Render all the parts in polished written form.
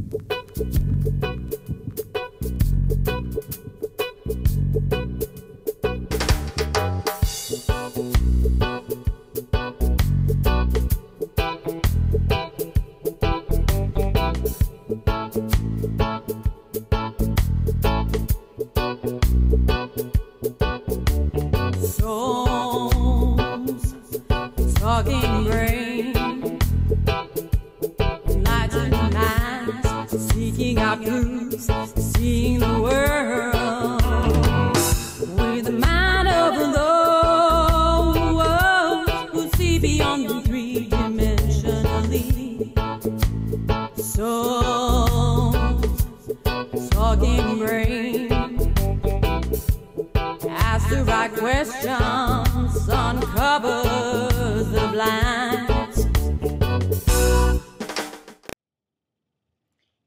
Talking brain, enlightened minds, seeking out truths, seeing the world with the mind of those who see beyond the three-dimensionally. So, talking brain, ask the right questions, uncovers the blinds.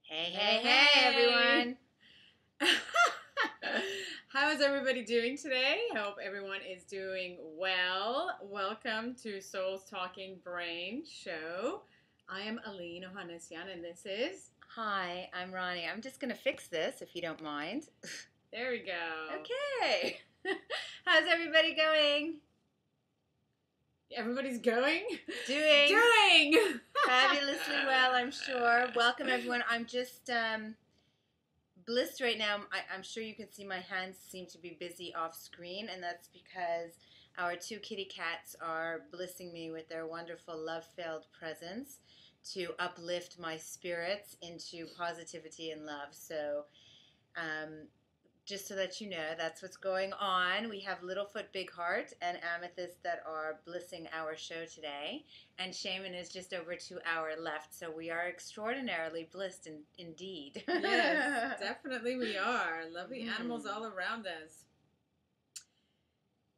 Hey, everyone. How is everybody doing today? I hope everyone is doing well. Welcome to Soul's Talking Brain Show. I am Aline Ohanessian, and this is... Hi, I'm Ronnie. I'm just going to fix this, if you don't mind. There we go. Okay. How's everybody going? Everybody's going? Doing fabulously well, I'm sure. Welcome, everyone. I'm just blissed right now. I'm sure you can see my hands seem to be busy off screen, and that's because our two kitty cats are blissing me with their wonderful love-filled presence to uplift my spirits into positivity and love. So, just so that you know, that's what's going on. We have Littlefoot Big Heart and Amethyst that are blissing our show today. And Shaman is just over 2 hours left. So we are extraordinarily blissed indeed. Yes, definitely we are. Lovely animals all around us.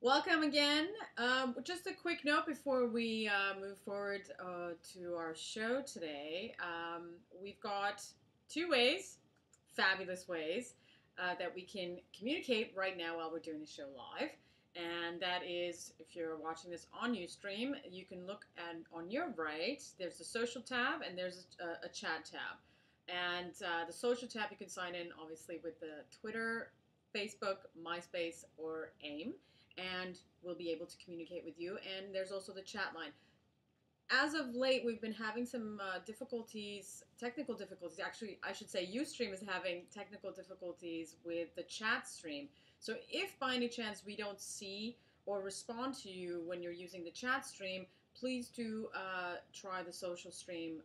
Welcome again. Just a quick note before we move forward to our show today. We've got 2 ways, fabulous ways, that we can communicate right now while we're doing the show live. And that is, if you're watching this on Ustream, you can look at, on your right, there's the social tab and there's a chat tab. And the social tab, you can sign in, obviously, with the Twitter, Facebook, MySpace, or AIM. And we'll be able to communicate with you. And there's also the chat line. As of late, we've been having some technical difficulties. Actually, I should say Ustream is having technical difficulties with the chat stream. So if by any chance we don't see or respond to you when you're using the chat stream, please do try the social stream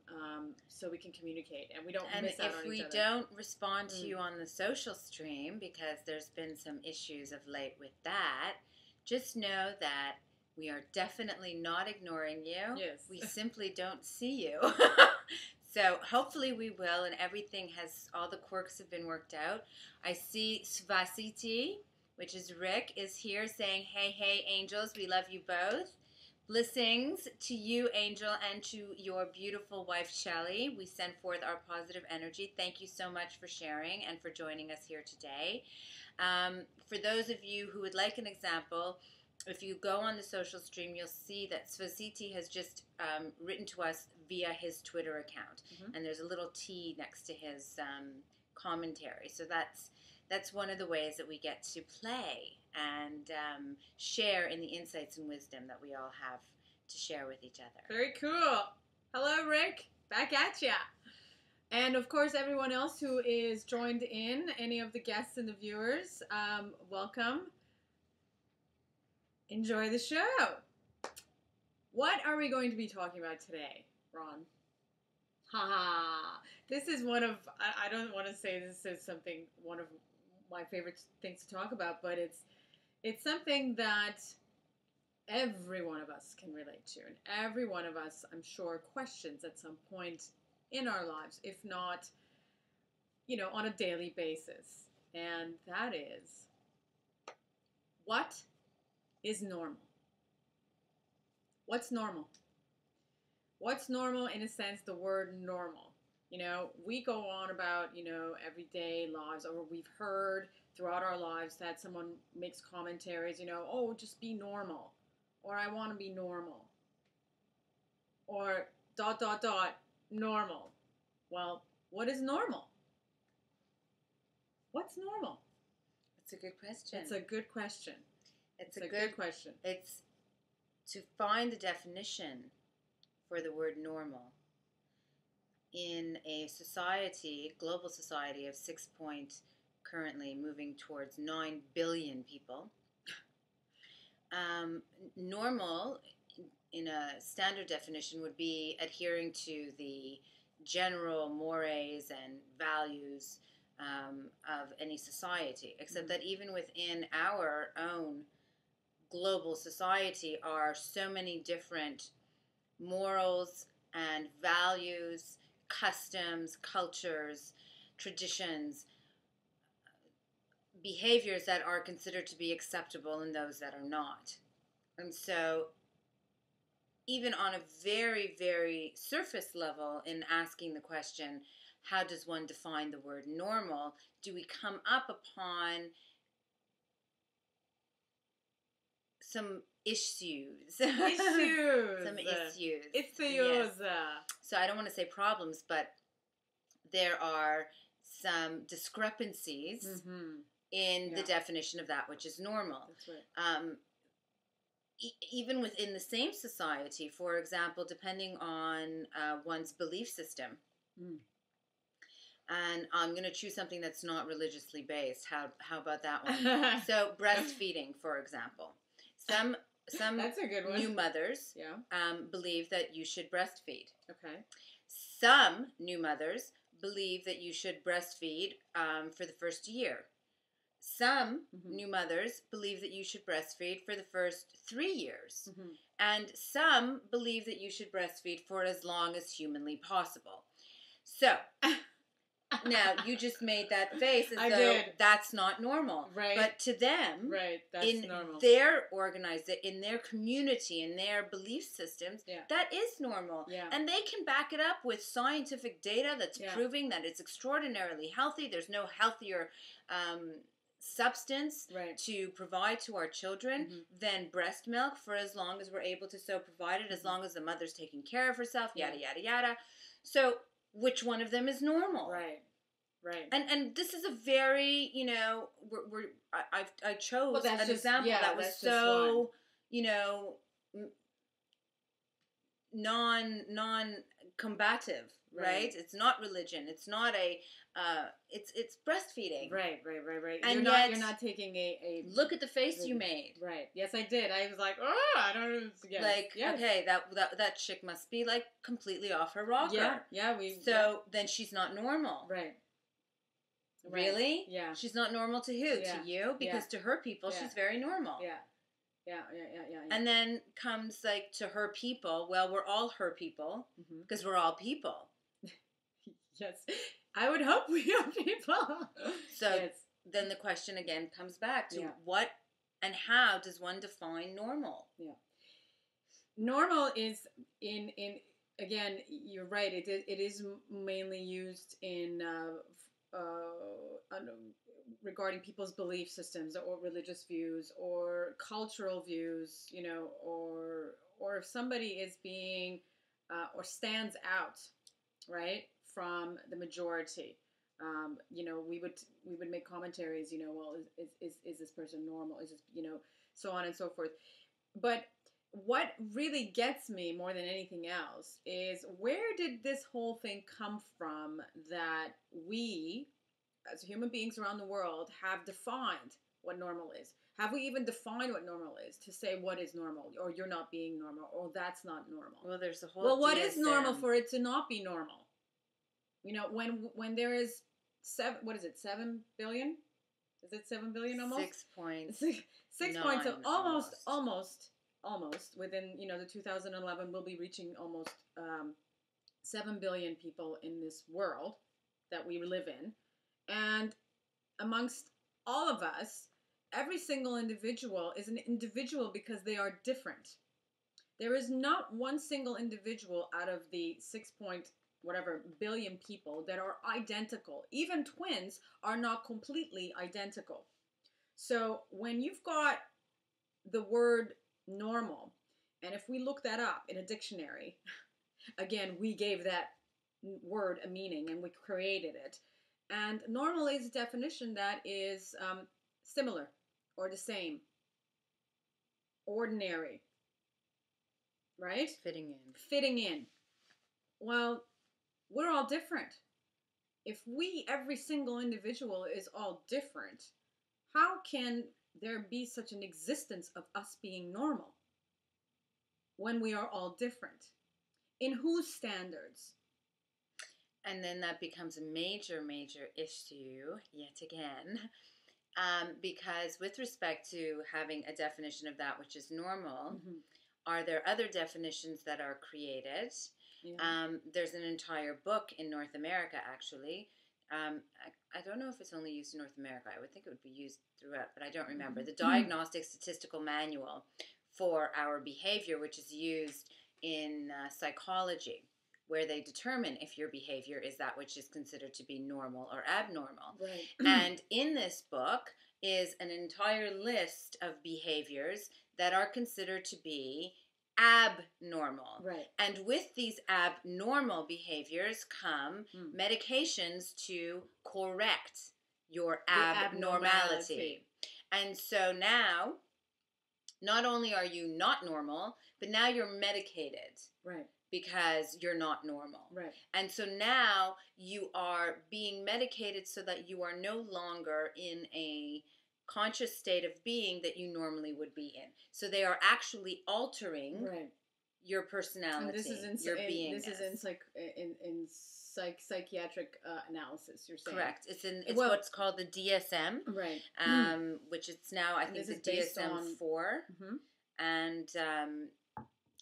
so we can communicate and we don't miss out on each other. And if we don't respond to you on the social stream, because there's been some issues of late with that, just know that we are definitely not ignoring you. Yes. We simply don't see you. So hopefully we will, and all the quirks have been worked out. I see Svasiti, which is Rick, is here saying, hey, angels, we love you both. Blessings to you, Angel, and to your beautiful wife, Shelley. We send forth our positive energy. Thank you so much for sharing and for joining us here today. For those of you who would like an example, if you go on the social stream, you'll see that Svasiti has just written to us via his Twitter account. And there's a little T next to his commentary. So that's one of the ways that we get to play and share in the insights and wisdom that we all have to share with each other. Very cool. Hello, Rick. Back at ya. And, of course, everyone else who is joined in, any of the guests and the viewers, welcome. Enjoy the show. What are we going to be talking about today, Ron? This is one of, I don't want to say this is one of my favorite things to talk about, but it's something that every one of us can relate to. And every one of us, I'm sure, questions at some point in our lives, if not, on a daily basis. And that is, what is normal? What's normal? What's normal in a sense, the word normal? We go on about, everyday lives, or we've heard throughout our lives that someone makes commentaries, oh, just be normal, or I want to be normal, or ... normal. Well, what is normal? What's normal? It's a good question. It's a good question. It's a good question. It's to find the definition for the word normal in a society, global society of currently moving towards 9 billion people. Normal, in a standard definition, would be adhering to the general mores and values of any society, except that even within our own global society are so many different morals and values, customs, cultures, traditions, behaviors that are considered to be acceptable and those that are not. And so even on a very, very surface level in asking the question, how does one define the word normal, do we come up upon some issues. Some issues. Yes. So I don't want to say problems, but there are some discrepancies in the definition of that which is normal. That's right. Even within the same society, for example, depending on one's belief system. And I'm going to choose something that's not religiously based. How about that one? So breastfeeding, for example. Some That's a good one. new mothers believe that you should breastfeed. Okay. Some new mothers believe that you should breastfeed for the first year. Some new mothers believe that you should breastfeed for the first 3 years. And some believe that you should breastfeed for as long as humanly possible. So... Now, you just made that face as though that's not normal. Right. But to them, that's normal. In their community, in their belief systems, Yeah. that is normal. Yeah. And they can back it up with scientific data that's proving that it's extraordinarily healthy. There's no healthier substance to provide to our children than breast milk for as long as we're able to so provide it, as long as the mother's taking care of herself, yada, yada, yada. So... which one of them is normal? Right. And this is a very, I chose an example that was so, non-combative, right? It's not religion. It's not it's breastfeeding. Right. And you're not taking a look at the face you made. Right. Yes, I did. I was like, oh, I don't know. Yes. Like, okay, that chick must be like completely off her rocker. Yeah. Then she's not normal. Right. Really? Yeah. She's not normal to who? Yeah. To you? Because to her people, she's very normal. Yeah. And then comes like to her people. Well, we're all her people because we're all people. Yes. I would hope we are people. So then the question again comes back to what and how does one define normal? Yeah. Normal is in again, you're right. It is mainly used in regarding people's belief systems or religious views or cultural views, or if somebody is being or stands out, right, from the majority. We would make commentaries, well, is this person normal? Is this, so on and so forth. But what really gets me more than anything else is, where did this whole thing come from that we, as human beings around the world, have defined what normal is? Have we even defined what normal is to say what is normal, or you're not being normal, or that's not normal? Well, there's a whole. Well, what is normal for it to not be normal? When there is 7 billion? Is it 7 billion almost? 6 points. 6 points of almost within, the 2011 we'll be reaching almost 7 billion people in this world that we live in. And amongst all of us, every single individual is an individual because they are different. There is not one single individual out of the 6 billion people that are identical. Even twins are not completely identical. So when you've got the word normal, and if we look that up in a dictionary, again, we gave that word a meaning, and we created it. And normal is a definition that is similar or the same, ordinary, right? Fitting in. Fitting in. Well, we're all different. If every single individual is all different, how can there be such an existence of us being normal when we are all different? In whose standards? And then that becomes a major, major issue yet again. Because with respect to having a definition of that which is normal, are there other definitions that are created? Yeah. There's an entire book in North America, actually. I don't know if it's only used in North America. I would think it would be used throughout, but I don't remember. The Diagnostic Statistical Manual for Our Behavior, which is used in psychology, where they determine if your behavior is that which is considered to be normal or abnormal. Right. And in this book is an entire list of behaviors that are considered to be abnormal. Right. And with these abnormal behaviors come medications to correct your abnormality. And so now, not only are you not normal, but now you're medicated. Right. Because you're not normal. Right. And so now you are being medicated so that you are no longer in a conscious state of being that you normally would be in. So they are actually altering your personality, and this is your beingness. This is in psychiatric analysis, you're saying. Correct. It's what's called the DSM. Right. Which it's now, I think, the DSM-4.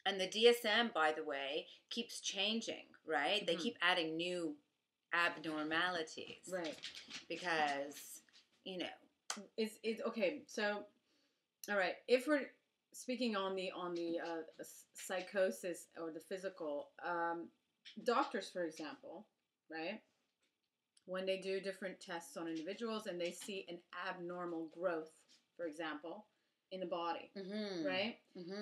And the DSM, by the way, keeps changing, right? They keep adding new abnormalities. Right. Because, you know. Is okay, so, all right, if we're speaking on the psychosis or the physical, doctors, for example, right? When they do different tests on individuals and they see an abnormal growth, for example, in the body, right?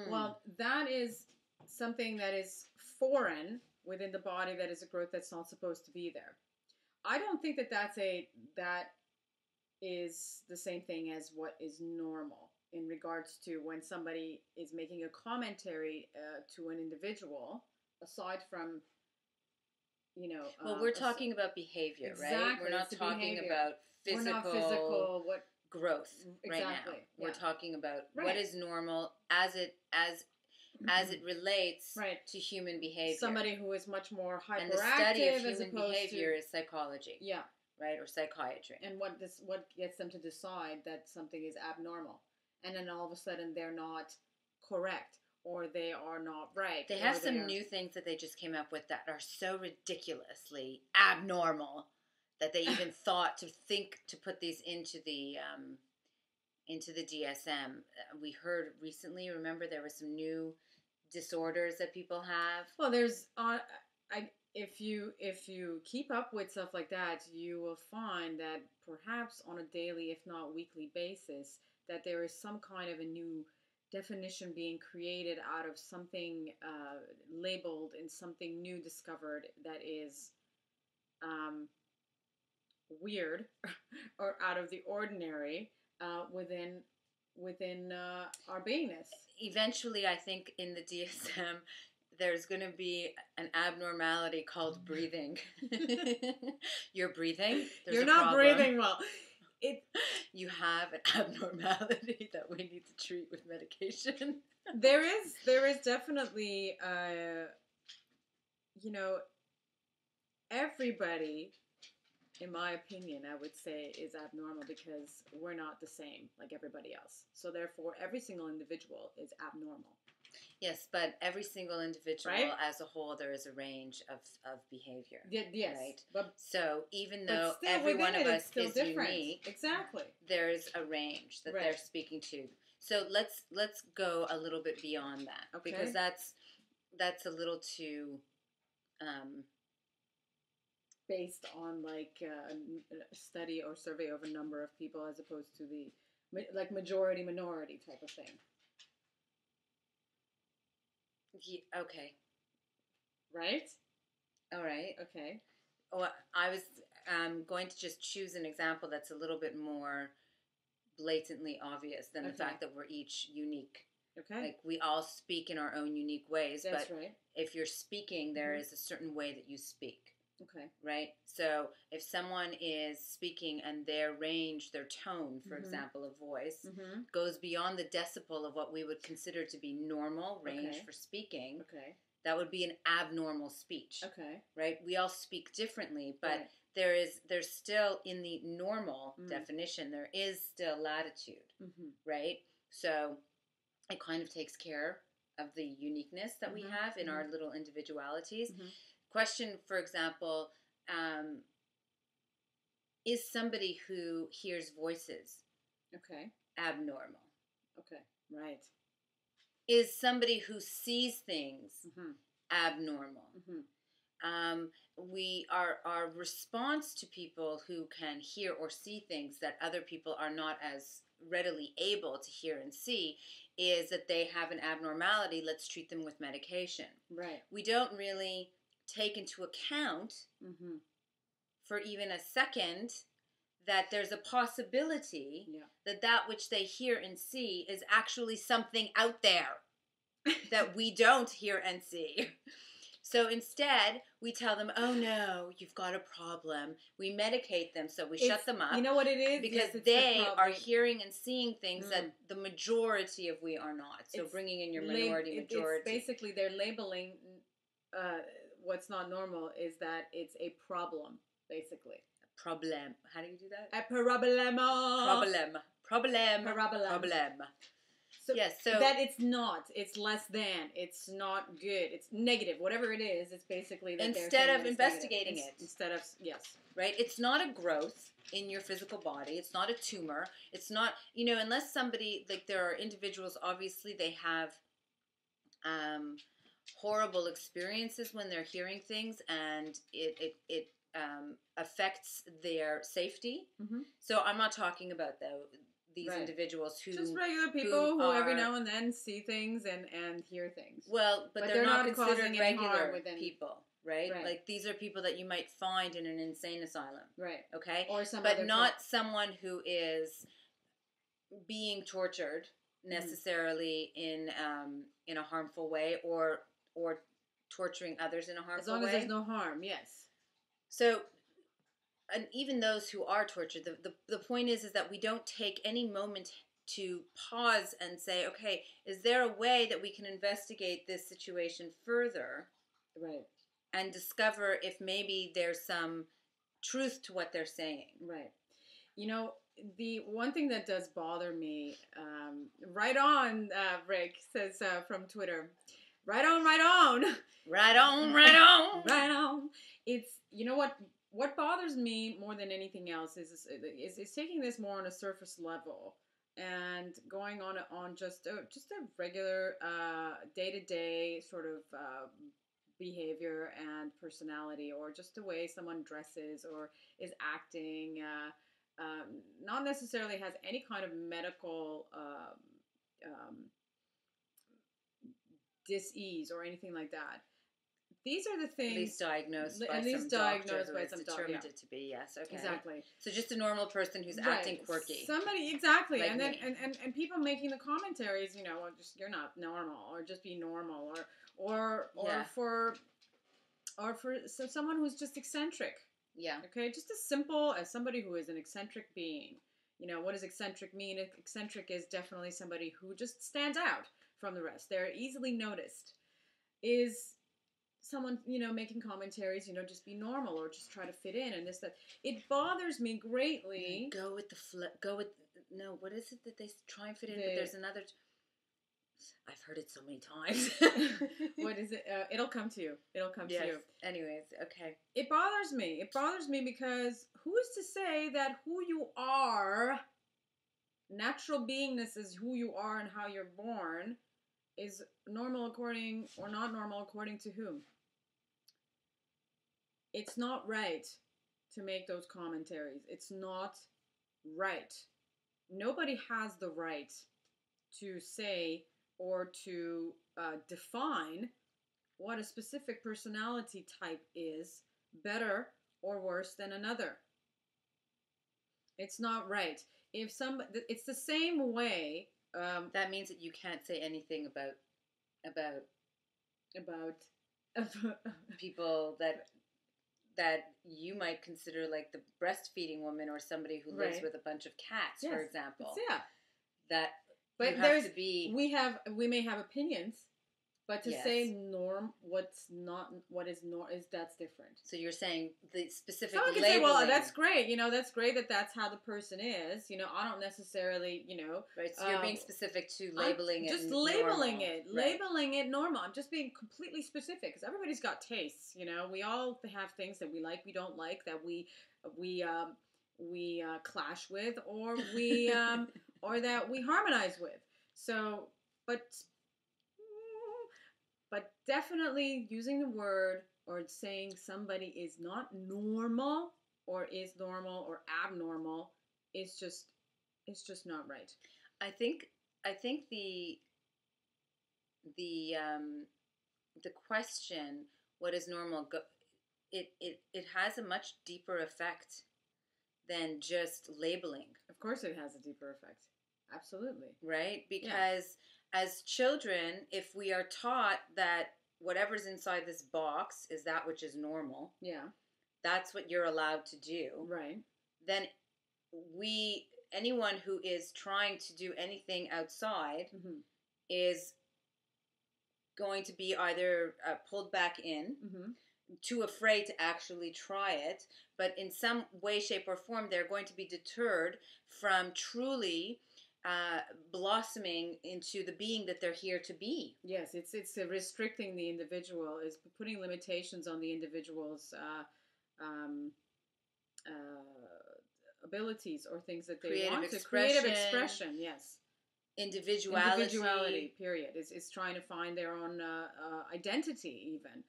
Well, that is something that is foreign within the body, that is a growth that's not supposed to be there. I don't think that is the same thing as what is normal in regards to when somebody is making a commentary to an individual, aside from, you know... well, we're talking about behavior, exactly, right? We're not talking about physical growth right now. We're talking about what is normal as it relates to human behavior. Somebody who is much more hyperactive, and the study of human behavior is psychology. Yeah. Right, or psychiatry. And what gets them to decide that something is abnormal, and then all of a sudden they're not correct, or they are not right. They have some new things that they just came up with that are so ridiculously abnormal that they even thought to put these into the DSM. We heard recently. Remember, there were some new disorders that people have. Well, there's if you keep up with stuff like that, you will find that perhaps on a daily, if not weekly basis, that there is some kind of a new definition being created out of something labeled and something new discovered that is weird or out of the ordinary within our beingness. Eventually, I think in the DSM, there's going to be an abnormality called breathing. You're breathing. You're not breathing well. You have an abnormality that we need to treat with medication. There is definitely, everybody, in my opinion, I would say, is abnormal because we're not the same like everybody else. So therefore, every single individual is abnormal. Yes, but every single individual as a whole, there is a range of behavior. Yes. Right? But, so even though every one of us is unique, exactly, there's a range that they're speaking to. So let's go a little bit beyond that, because that's a little too based on like a study or survey of a number of people as opposed to the like majority minority type of thing. Yeah, okay. Right? All right. Okay. Well, I was going to just choose an example that's a little bit more blatantly obvious than the Okay. fact that we're each unique. Okay. Like, we all speak in our own unique ways, That's but right. if you're speaking, there Mhm. is a certain way that you speak, Okay. right? So if someone is speaking and their range, their tone, for Mhm. example, of voice, Mm-hmm. goes beyond the decibel of what we would consider to be normal range Okay. for speaking, Okay. that would be an abnormal speech, Okay. right? We all speak differently, but Right. there's still, in the normal Mm. definition, there is still latitude, Mm-hmm. right? So it kind of takes care of the uniqueness that we Mhm. have in Mhm. our little individualities. Mhm. Question, for example, is somebody who hears voices Okay. abnormal? Okay. Right. Is somebody who sees things Mm-hmm. abnormal? Mm-hmm. Our response to people who can hear or see things that other people are not as readily able to hear and see is that they have an abnormality. Let's treat them with medication. Right. We don't really take into account Mm-hmm. for even a second that there's a possibility Yeah. that which they hear and see is actually something out there that we don't hear and see. So instead, we tell them, oh no, you've got a problem. We medicate them, so we shut them up. You know what it is? Because Yes, it's they the are problem. hearing and seeing things Mm. that the majority of we are not. So It's bringing in your minority, It's majority. basically they're labeling what's not normal is that it's a problem, basically. Problem. How do you do that? A problema. Problem. So Yes, so that it's not. It's less than. It's not good. It's negative. Whatever it is, it's basically that instead they're saying of that it's investigating negative. it, Instead of yes, right? It's not a growth in your physical body. It's not a tumor. It's not, unless somebody, like, there are individuals, obviously they have horrible experiences when they're hearing things, and it affects their safety. Mm-hmm. So I'm not talking about these Right. individuals who just regular people who every now and then see things and hear things. Well, but they're not considered regular people, right? Right. Like, these are people that you might find in an insane asylum, Right. okay? Or some but other not someone who is being tortured necessarily in a harmful way, or torturing others in a harmful way. As long as there's no harm, yes. So, and even those who are tortured, the point is that we don't take any moment to pause and say, okay, is there a way that we can investigate this situation further? Right. And discover if maybe there's some truth to what they're saying. Right. The one thing that does bother me, right on, Rick says from Twitter, right on, right on. Right on, right on. Right on. It's, what bothers me more than anything else is taking this more on a surface level and going on just a regular day-to-day sort of behavior and personality, or just the way someone dresses or is acting, not necessarily has any kind of medical dis-ease or anything like that. These are the things. At least diagnosed by some doctor who has determined it to be. Yes, okay. Exactly. So just a normal person who's acting quirky. Somebody, exactly. Like and then me. and people making the commentaries, well, just you're not normal, or just be normal, or for someone who's just eccentric. Yeah. Okay, just as simple as somebody who is an eccentric being. What does eccentric mean? Eccentric is definitely somebody who just stands out from the rest. They're easily noticed. Is someone, making commentaries, just be normal or just try to fit in and this, that. It bothers me greatly. Go with the no, what is it that they try and fit in? But there's another. I've heard it so many times. What is it? It'll come to you. It'll come to you. Anyways, okay. It bothers me. It bothers me because who is to say that who you are, natural beingness is who you are and how you're born, is normal according or not normal according to whom? It's not right to make those commentaries. It's not right. Nobody has the right to say or to define what a specific personality type is better or worse than another. It's not right. If it's the same way. That means that you can't say anything about people that you might consider like the breastfeeding woman or somebody who lives with a bunch of cats, for example. Yeah. That but you have to be. We may have opinions, but to Yes. say what is that's different. So you're saying the specific Someone can labeling. say, well, that's great. That's great that's how the person is. I don't necessarily, Right, so you're being specific to labeling just it labeling normal. it. Right. Labeling it normal. I'm just being completely specific because everybody's got tastes. We all have things that we like, we don't like, that we clash with, or we or that we harmonize with. So, but definitely using the word or saying somebody is not normal or is normal or abnormal is just not right. I think the question, what is normal, it has a much deeper effect than just labeling. Of course it has a deeper effect. Absolutely. Right? Because as children, if we are taught that whatever's inside this box is that which is normal, that's what you're allowed to do. Right. Then anyone who is trying to do anything outside is going to be either pulled back in, too afraid to actually try it, but in some way, shape, or form, they're going to be deterred from truly blossoming into the being that they're here to be. Yes, it's restricting the individual, is putting limitations on the individual's abilities or things that they want to. Creative expression, yes. Individuality, period. Is trying to find their own identity, even.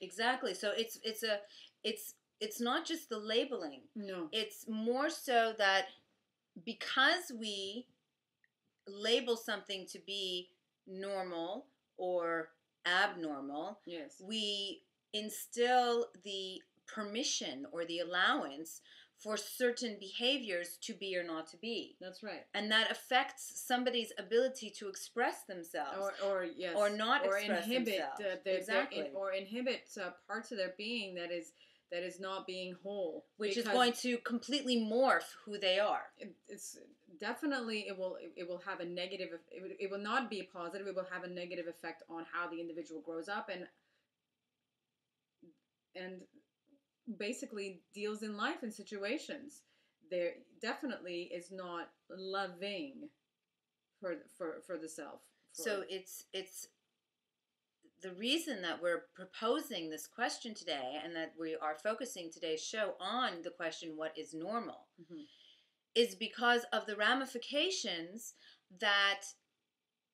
Exactly. So it's not just the labeling. No. It's more so that because we label something to be normal or abnormal, yes, we instill the permission or the allowance for certain behaviors to be or not to be. That's right. And that affects somebody's ability to express themselves. Or not or express inhibit themselves. exactly. Or inhibit parts of their being that is not being whole. Which is going to completely morph who they are. It's definitely, it will have a negative, it will not be positive, it will have a negative effect on how the individual grows up and basically deals in life and situations. There definitely is not loving for the self. So it's the reason that we're proposing this question today, and that we are focusing today's show on the question, what is normal, is because of the ramifications that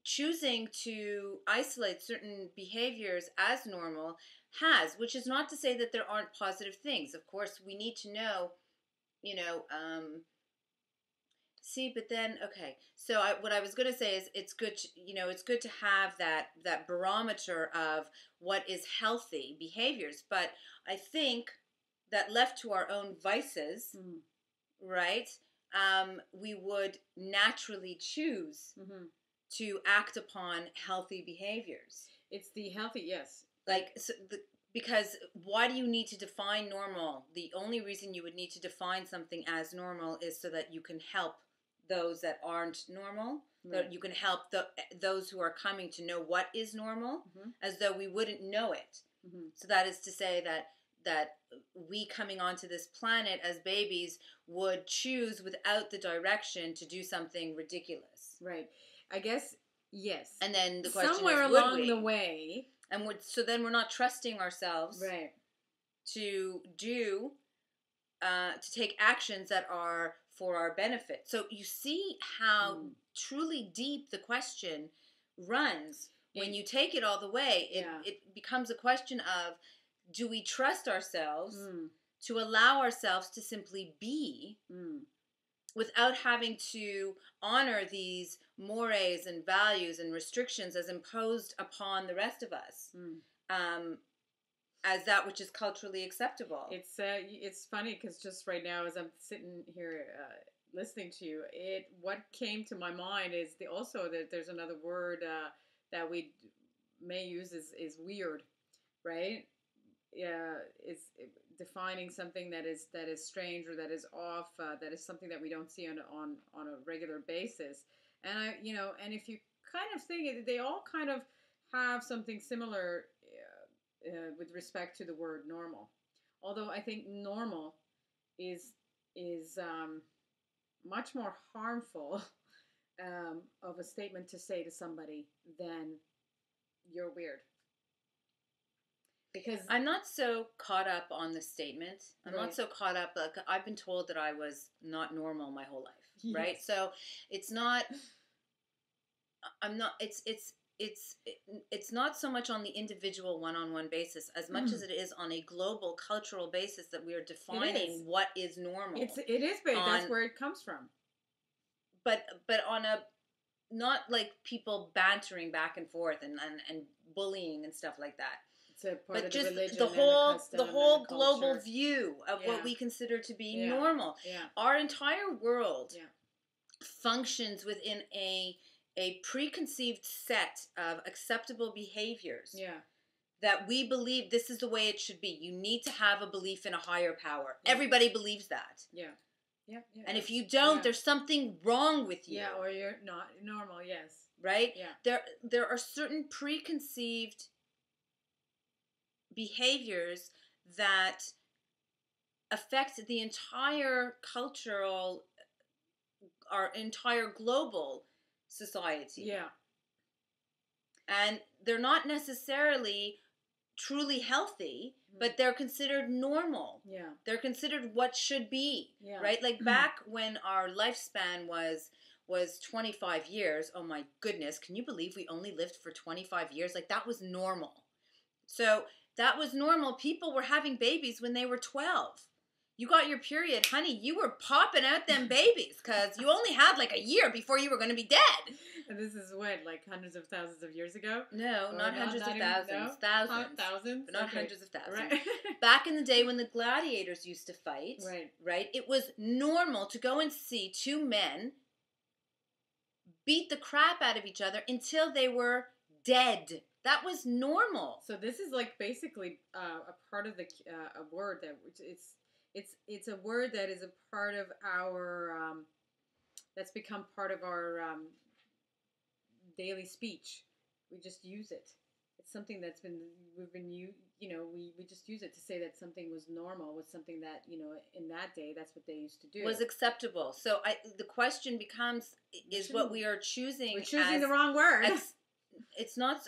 choosing to isolate certain behaviors as normal has, which is not to say that there aren't positive things. Of course, we need to know, but then, okay. So what I was going to say is it's good to have that barometer of what is healthy behaviors. But I think that left to our own vices, right, we would naturally choose to act upon healthy behaviors. It's the healthy, yes. Because why do you need to define normal? The only reason you would need to define something as normal is so that you can help those that aren't normal. Right. That you can help those who are coming to know what is normal, as though we wouldn't know it. So that is to say that we coming onto this planet as babies would choose without the direction to do something ridiculous. Right. I guess, yes. And then the question somewhere is, along the way. And so then we're not trusting ourselves, right, to take actions that are for our benefit. So you see how truly deep the question runs. When you take it all the way, it becomes a question of, do we trust ourselves to allow ourselves to simply be without having to honor these mores and values and restrictions as imposed upon the rest of us, as that which is culturally acceptable. It's funny because just right now, as I'm sitting here listening to you, what came to my mind is also that there's another word that we may use is weird, right? Yeah, it's defining something that is strange or that is off, that is something that we don't see on a regular basis. And and if you kind of think it, they all kind of have something similar with respect to the word normal. Although I think normal is much more harmful of a statement to say to somebody than you're weird. Because I'm not so caught up on the statement. I'm Right. not so caught up. Like, I've been told that I was not normal my whole life, Yes. right? So it's not. I'm not. It's not so much on the individual one-on-one basis as much as it is on a global cultural basis that we are defining what is normal. it is, but that's where it comes from. But on a not like people bantering back and forth and bullying and stuff like that. It's a part But of just the religion the and whole custom the and whole the global culture. view of Yeah. what we consider to be Yeah. normal. Yeah. Our entire world Yeah. functions within a preconceived set of acceptable behaviors. Yeah. That we believe this is the way it should be. You need to have a belief in a higher power. Yeah. Everybody believes that. Yeah. Yeah. And if you don't, Yeah. there's something wrong with you. Yeah, or you're not normal. Yes. Right? Yeah. There are certain preconceived behaviors that affect the entire cultural, our entire global society. Yeah. And they're not necessarily truly healthy, but they're considered normal. Yeah. They're considered what should be. Yeah. Right? Like back when our lifespan was 25 years. Oh my goodness, can you believe we only lived for 25 years? Like that was normal. So that was normal. People were having babies when they were 12. You got your period, honey, you were popping out them babies because you only had like a year before you were going to be dead. And this is what, like hundreds of thousands of years ago? No, not hundreds of thousands. Thousands. Thousands? But not Okay. hundreds of thousands. Right. Back in the day when the gladiators used to fight, right, it was normal to go and see two men beat the crap out of each other until they were dead. That was normal. So this is like basically a part of a word that it's a word that is a part of our that's become part of our daily speech. We just use it. It's something that's we just use it to say that something was normal, was something that in that day that's what they used to do. Was acceptable. So the question becomes: is what we are choosing? We're choosing the wrong word. It's not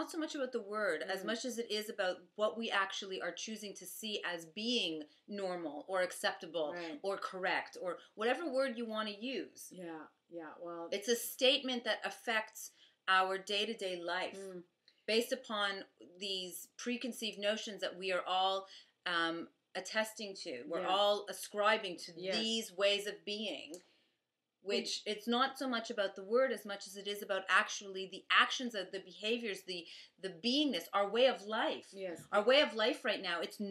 so much about the word as much as it is about what we actually are choosing to see as being normal or acceptable or correct or whatever word you want to use. Yeah. Well, it's a statement that affects our day-to-day life based upon these preconceived notions that we are all attesting to. We're all ascribing to these ways of being. Which it's not so much about the word as much as it is about actually the actions of the behaviors, the beingness, our way of life. Yes. Our way of life right now, it's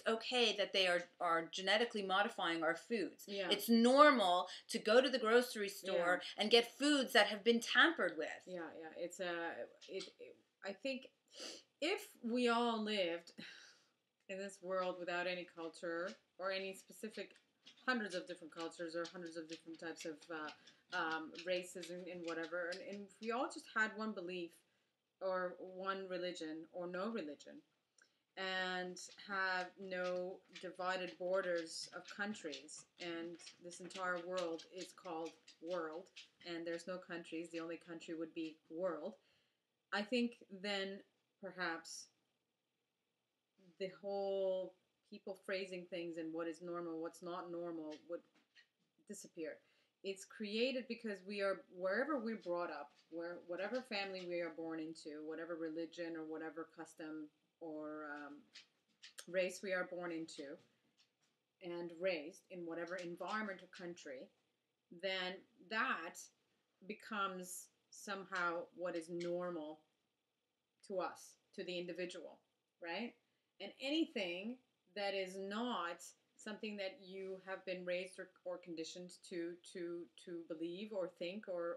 okay that they are genetically modifying our foods. Yeah. It's normal to go to the grocery store and get foods that have been tampered with. Yeah. It's I think if we all lived in this world without any culture or any specific hundreds of different cultures or hundreds of different types of races and whatever. And if we all just had one belief or one religion or no religion and have no divided borders of countries, and this entire world is called world and there's no countries, the only country would be world, I think then perhaps the whole people phrasing things and what is normal, what's not normal would disappear. It's created because we are, wherever we're brought up, whatever family we are born into, whatever religion or whatever custom or race we are born into and raised in whatever environment or country, then that becomes somehow what is normal to us, to the individual, right? And anything that is not something that you have been raised or conditioned to believe or think or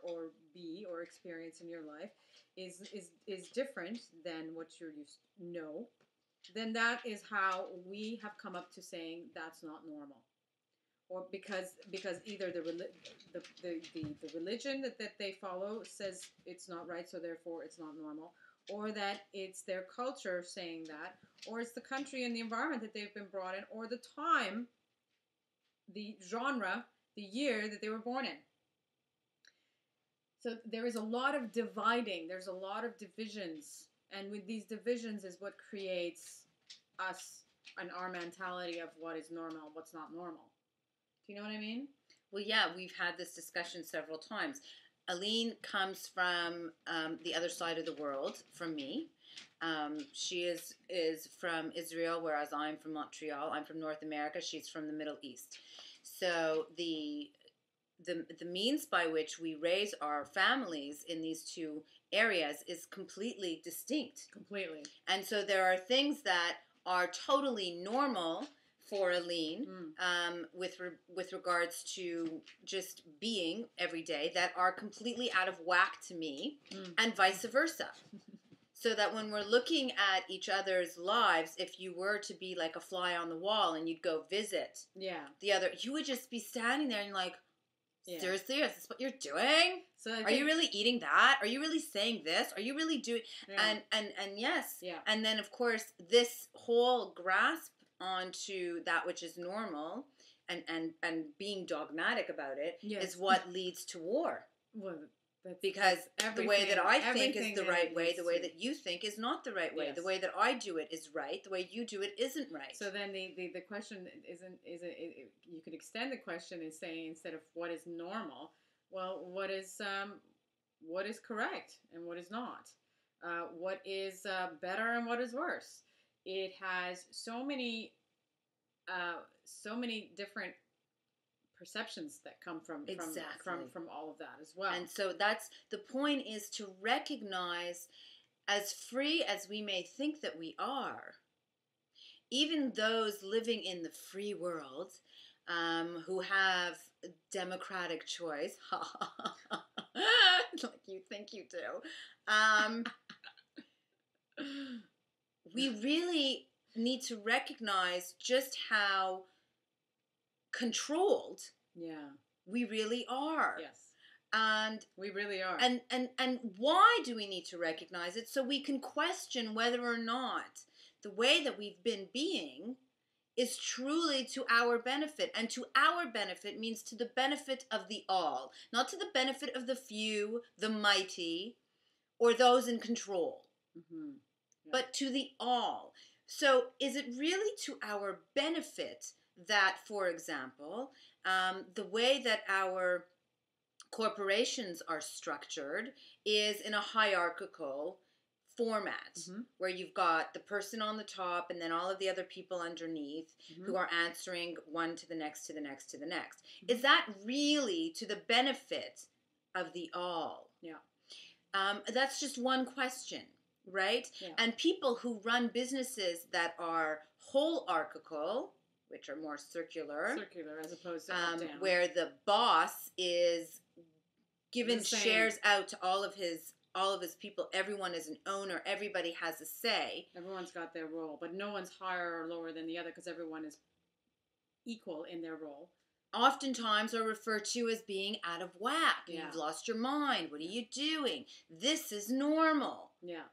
be or experience in your life is different than what you're used to know, then that is how we have come up to saying that's not normal. Or because either the religion that they follow says it's not right, so therefore it's not normal, or that it's their culture saying that, or it's the country and the environment that they've been brought in, or the time, the genre, the year that they were born in. So there is a lot of dividing, there's a lot of divisions, and with these divisions is what creates us and our mentality of what is normal, what's not normal. Do you know what I mean? Well, yeah, we've had this discussion several times. Aline comes from the other side of the world from me. She is from Israel, whereas I'm from Montreal. I'm from North America. She's from the Middle East. So the means by which we raise our families in these two areas is completely distinct. Completely. And so there are things that are totally normal for Aline, with regards to just being every day, that are completely out of whack to me, and vice versa. So that when we're looking at each other's lives, if you were to be like a fly on the wall and you'd go visit the other, you would just be standing there and like, seriously, is this what you're doing? So are you really eating that? Are you really saying this? Are you really doing? And yes. Yeah. And then of course this whole grasp onto that which is normal and being dogmatic about it is what leads to war. Well, because the way that I think is the right way, the way that you think is not the right way. Yes. The way that I do it is right. The way you do it isn't right. So then the question isn't you could extend the question and say, instead of what is normal, well, what is correct and what is not? What is better and what is worse? It has so many different perceptions that come from all of that as well. And so that's the point, is to recognize, as free as we may think that we are, even those living in the free world, who have democratic choice, like you think you do, we really need to recognize just how controlled we really are. Yes. And we really are. And why do we need to recognize it? So we can question whether or not the way that we've been being is truly to our benefit. And to our benefit means to the benefit of the all, not to the benefit of the few, the mighty, or those in control, but to the all. So is it really to our benefit that, for example, the way that our corporations are structured is in a hierarchical format, where you've got the person on the top and then all of the other people underneath who are answering one to the next, to the next, to the next. Is that really to the benefit of the all? Yeah. That's just one question. Right? Yeah. And people who run businesses that are holarchical, which are more circular as opposed to up down, where the boss is given shares out to all of his people. Everyone is an owner. Everybody has a say. Everyone's got their role, but no one's higher or lower than the other because everyone is equal in their role. Oftentimes are referred to as being out of whack. Yeah. You've lost your mind. What are you doing? This is normal. Yeah.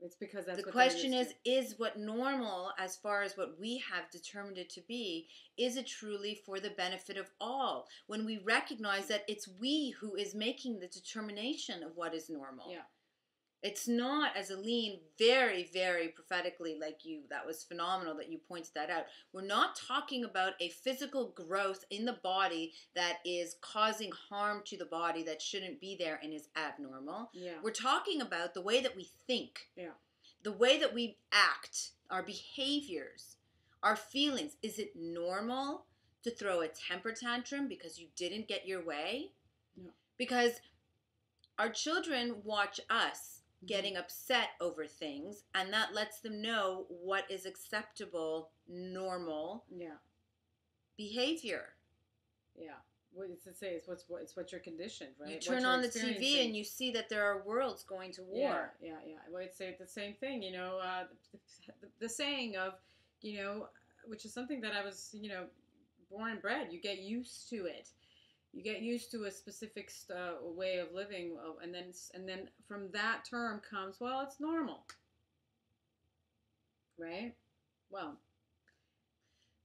It's because that's the question is what normal, as far as what we have determined it to be, is it truly for the benefit of all? When we recognize that it's we who is making the determination of what is normal. Yeah. It's not, as Aline very, very prophetically, like you, that was phenomenal that you pointed that out. We're not talking about a physical growth in the body that is causing harm to the body that shouldn't be there and is abnormal. Yeah. We're talking about the way that we think, the way that we act, our behaviors, our feelings. Is it normal? to throw a temper tantrum because you didn't get your way. No. Because our children watch us getting upset over things, and that lets them know what is acceptable, normal behavior. Yeah. What it's to say is it's what you're conditioned, right? You turn on the TV and you see that there are worlds going to war. Yeah. Well, it's the same thing, the saying of, which is something that I was, born and bred. You get used to it. You get used to a specific way of living, and then from that term comes, well, it's normal, right? Well,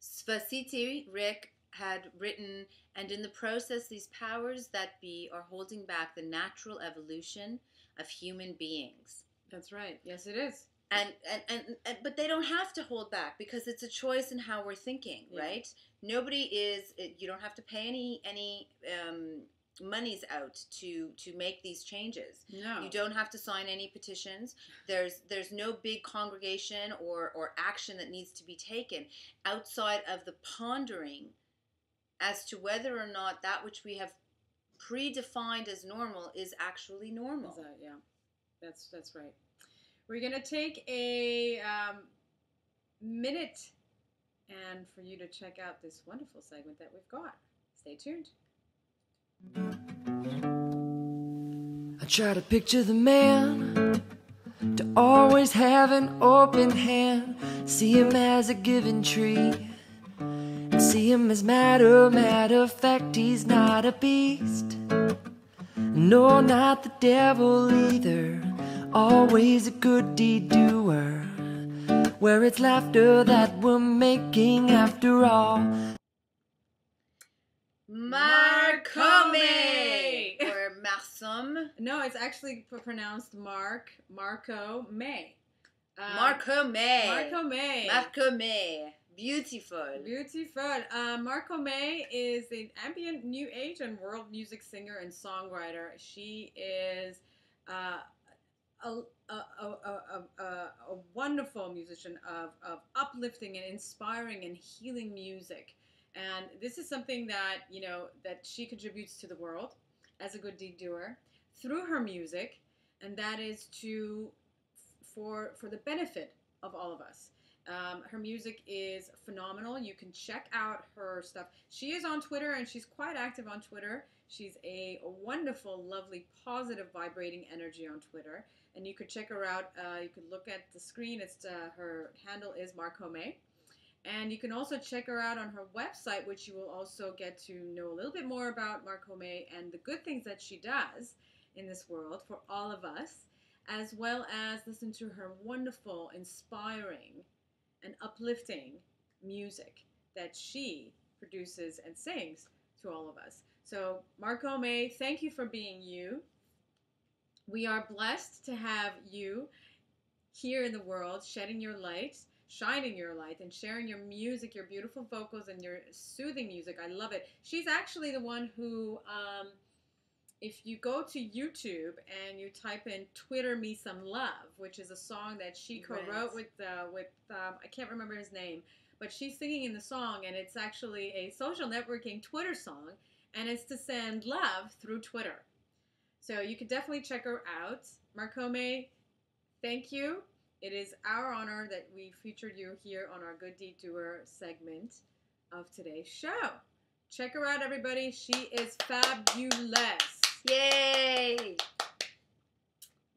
Svasiti, Rick, had written, and in the process, these powers that be are holding back the natural evolution of human beings. That's right. Yes, it is. And but they don't have to hold back because it's a choice in how we're thinking, right? Nobody is. You don't have to pay any monies out to make these changes. No. You don't have to sign any petitions. There's no big congregation or action that needs to be taken outside of the pondering as to whether or not that which we have predefined as normal is actually normal. Yeah, that's right. We're going to take a minute and for you to check out this wonderful segment that we've got. Stay tuned. I try to picture the man, to always have an open hand, see him as a given tree, and see him as matter of fact. He's not a beast, no, not the devil either, always a good deed doer, where it's laughter that we're making after all. Marco May or Marsom. No, it's actually pronounced Marco May. Marco May. Marco May. Marco May. Beautiful. Marco May is an ambient new age and world music singer and songwriter. She is a wonderful musician of uplifting and inspiring and healing music. And this is something that, that she contributes to the world as a good deed doer through her music, and that is for the benefit of all of us. Her music is phenomenal. You can check out her stuff. She is on Twitter, and she's quite active on Twitter. She's a wonderful, lovely, positive, vibrating energy on Twitter, and you could check her out. You could look at the screen. It's her handle is Marco May. And you can also check her out on her website, which you will also get to know a little bit more about Marco May and the good things that she does in this world for all of us, as well as listen to her wonderful, inspiring, and uplifting music that she produces and sings to all of us. So, Marco May, thank you for being you. We are blessed to have you here in the world, shedding your light, shining your light, and sharing your music, your beautiful vocals, and your soothing music. I love it. She's actually the one who, if you go to YouTube and you type in "Twitter Me Some Love," which is a song that she co-wrote with I can't remember his name, but she's singing in the song, and it's actually a social networking Twitter song, and it's to send love through Twitter. So you can definitely check her out. Marco May, thank you. It is our honor that we featured you here on our Good Deed Doer segment of today's show. Check her out, everybody. She is fabulous. Yay!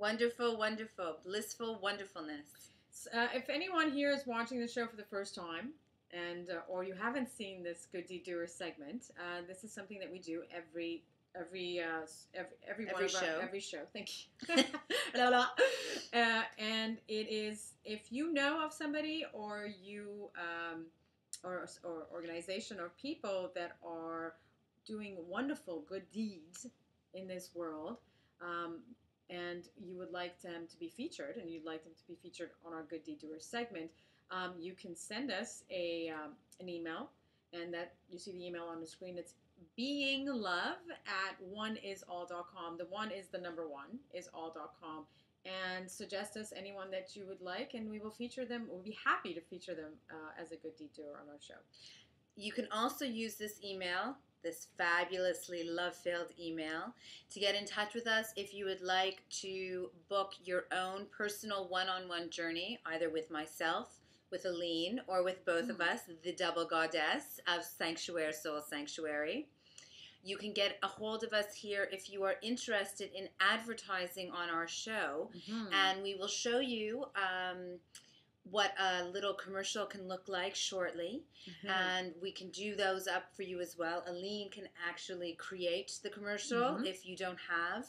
Wonderful, wonderful, blissful wonderfulness. If anyone here is watching the show for the first time, and or you haven't seen this Good Deed Doer segment, this is something that we do every show. Thank you. And it is, if you know of somebody or you or organization or people that are doing wonderful good deeds in this world, and you would like them to be featured, and you'd like them to be featured on our Good Deed Doer segment, you can send us an email, and that you see the email on the screen. It's beinglove@oneisall.com. The one is the number one, is all.com. And suggest us anyone that you would like, and we will feature them. We'll be happy to feature them as a good deed doer on our show. you can also use this email, this fabulously love-filled email, to get in touch with us if you would like to book your own personal one-on-one journey, either with myself, with Aline, or with both of us, the double goddess of Sanctuary Soul Sanctuary. You can get a hold of us here if you are interested in advertising on our show, and we will show you what a little commercial can look like shortly, and we can do those up for you as well. Aline can actually create the commercial if you don't have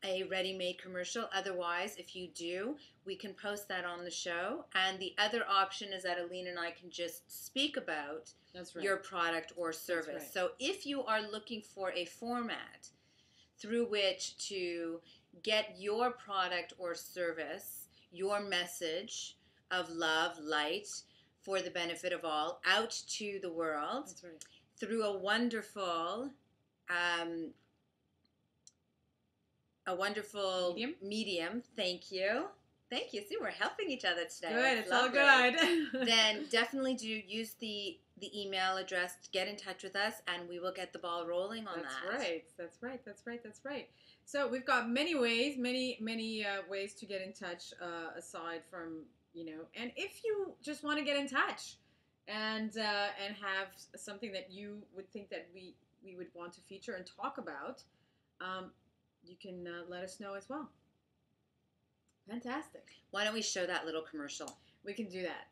a ready-made commercial. Otherwise, if you do, we can post that on the show. And the other option is that Aline and I can just speak about your product or service. So if you are looking for a format through which to get your product or service, your message of love, light, for the benefit of all, out to the world through a wonderful medium. Thank you. See, we're helping each other today. Good. It's all good. Then definitely do use the email address to get in touch with us, and we will get the ball rolling on that. That's right. So we've got many ways, many ways to get in touch, aside from, and if you just want to get in touch and have something that you would think that we would want to feature and talk about, you can let us know as well. Fantastic. Why don't we show that little commercial? We can do that.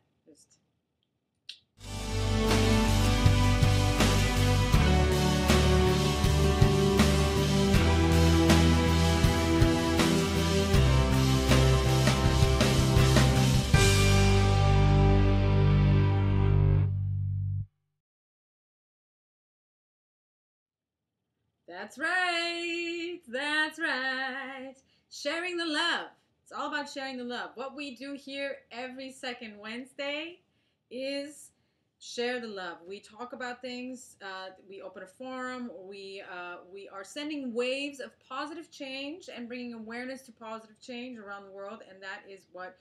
That's right. Sharing the love. It's all about sharing the love. What we do here every second Wednesday is share the love. We talk about things. We open a forum. We are sending waves of positive change and bringing awareness to positive change around the world. And that is what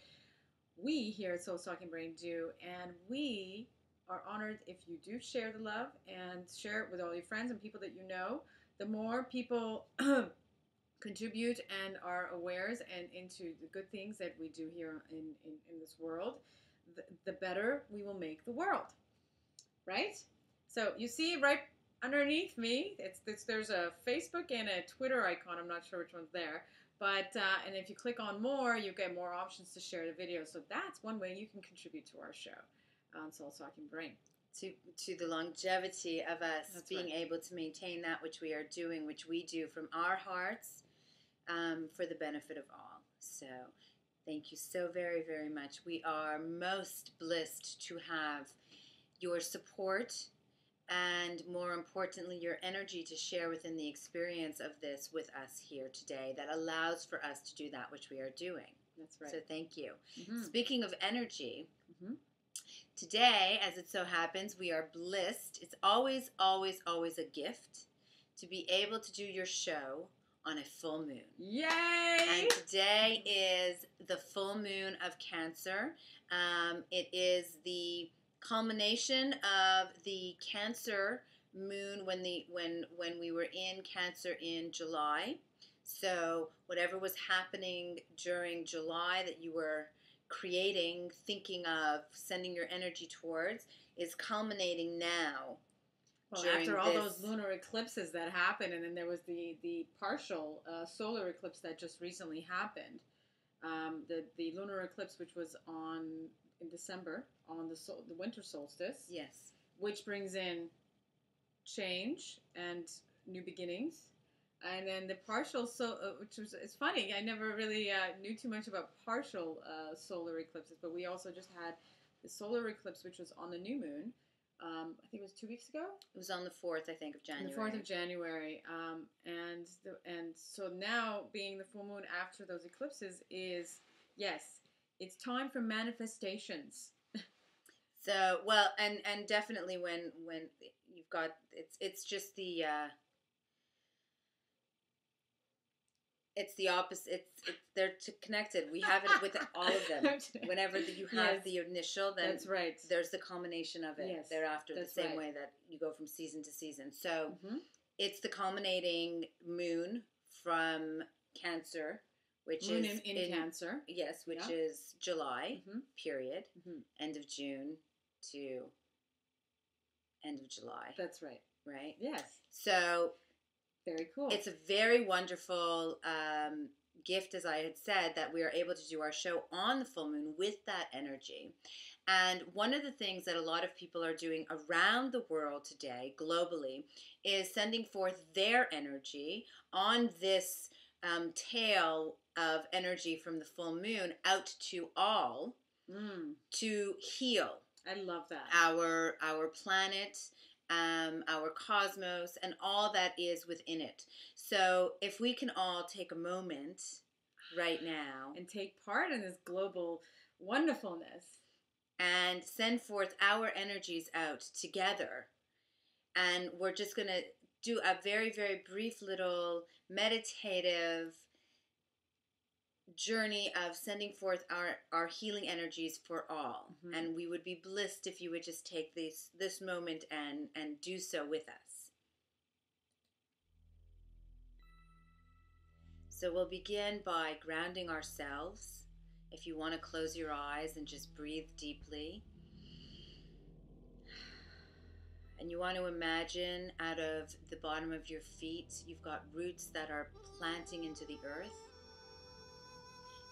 we here at Soul Stalking Brain do. And we are honored if you do share the love and share it with all your friends and people that you know. The more people contribute and are aware and into the good things that we do here in this world, the better we will make the world, right? So you see right underneath me, there's a Facebook and a Twitter icon. I'm not sure which one's there, but and if you click on more, you get more options to share the video. So that's one way you can contribute to our show on Soul Stalking Brain. To the longevity of us being able to maintain that which we are doing, which we do from our hearts, for the benefit of all. So thank you so very, very much. We are most blessed to have your support and, more importantly, your energy to share within the experience of this with us here today that allows for us to do that which we are doing. That's right. So thank you. Speaking of energy, today, as it so happens, we are blessed. It's always, always, always a gift to be able to do your show on a full moon. Yay! And today is the full moon of Cancer. It is the culmination of the Cancer moon when we were in Cancer in July. So whatever was happening during July that you were creating, thinking of, sending your energy towards, is culminating now. Well, after all those lunar eclipses that happened, and then there was the partial solar eclipse that just recently happened. The lunar eclipse, which was in December, on the winter solstice. Yes. Which brings in change and new beginnings. And then the partial, it's funny, I never really knew too much about partial solar eclipses, but we also just had the solar eclipse, which was on the new moon. I think it was 2 weeks ago. It was on the 4th, I think, of January. The 4th of January. And so now, being the full moon after those eclipses is, yes, it's time for manifestations. So, well, and definitely when you've got, it's just the... It's the opposite. They're connected. We have it with all of them. Whenever you have the initial, then that's right. There's the culmination of it thereafter. That's the same way that you go from season to season. So it's the culminating moon from Cancer, which moon is in Cancer. Yes, which is July period, end of June to end of July. That's right. Right. Yes. So. Very cool. It's a very wonderful gift, as I had said, that we are able to do our show on the full moon with that energy. And one of the things that a lot of people are doing around the world today, globally, is sending forth their energy on this tail of energy from the full moon out to all to heal. I love that. Our planet, our cosmos, and all that is within it. So if we can all take a moment right now and take part in this global wonderfulness and send forth our energies out together, and we're just going to do a very, very brief little meditative journey of sending forth our healing energies for all. And we would be blessed if you would just take this moment and do so with us. So we'll begin by grounding ourselves. If you want to close your eyes and just breathe deeply. And you want to imagine out of the bottom of your feet, you've got roots that are planting into the earth.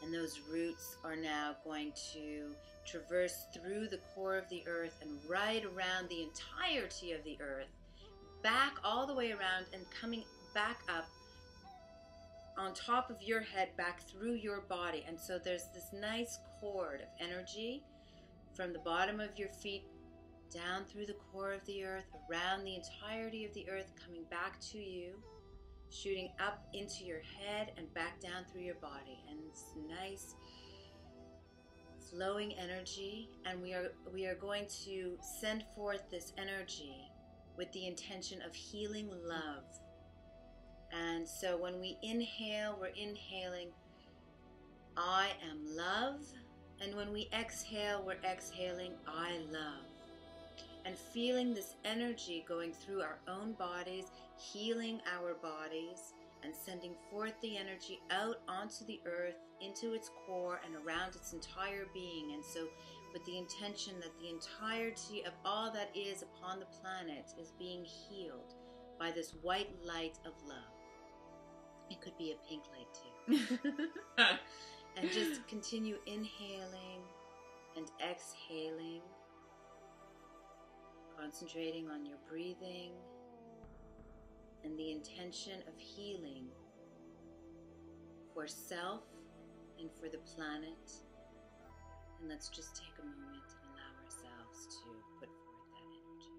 And those roots are now going to traverse through the core of the earth and right around the entirety of the earth, back all the way around and coming back up on top of your head, back through your body. And so there's this nice cord of energy from the bottom of your feet down through the core of the earth, around the entirety of the earth, coming back to you, shooting up into your head and back down through your body. And it's nice flowing energy, and we are going to send forth this energy with the intention of healing love. And so when we inhale, we're inhaling I am love, and when we exhale, we're exhaling I love. And feeling this energy going through our own bodies, healing our bodies, and sending forth the energy out onto the earth, into its core and around its entire being. And so with the intention that the entirety of all that is upon the planet is being healed by this white light of love. It could be a pink light too. And just continue inhaling and exhaling, concentrating on your breathing and the intention of healing for self and for the planet. And let's just take a moment and allow ourselves to put forth that energy.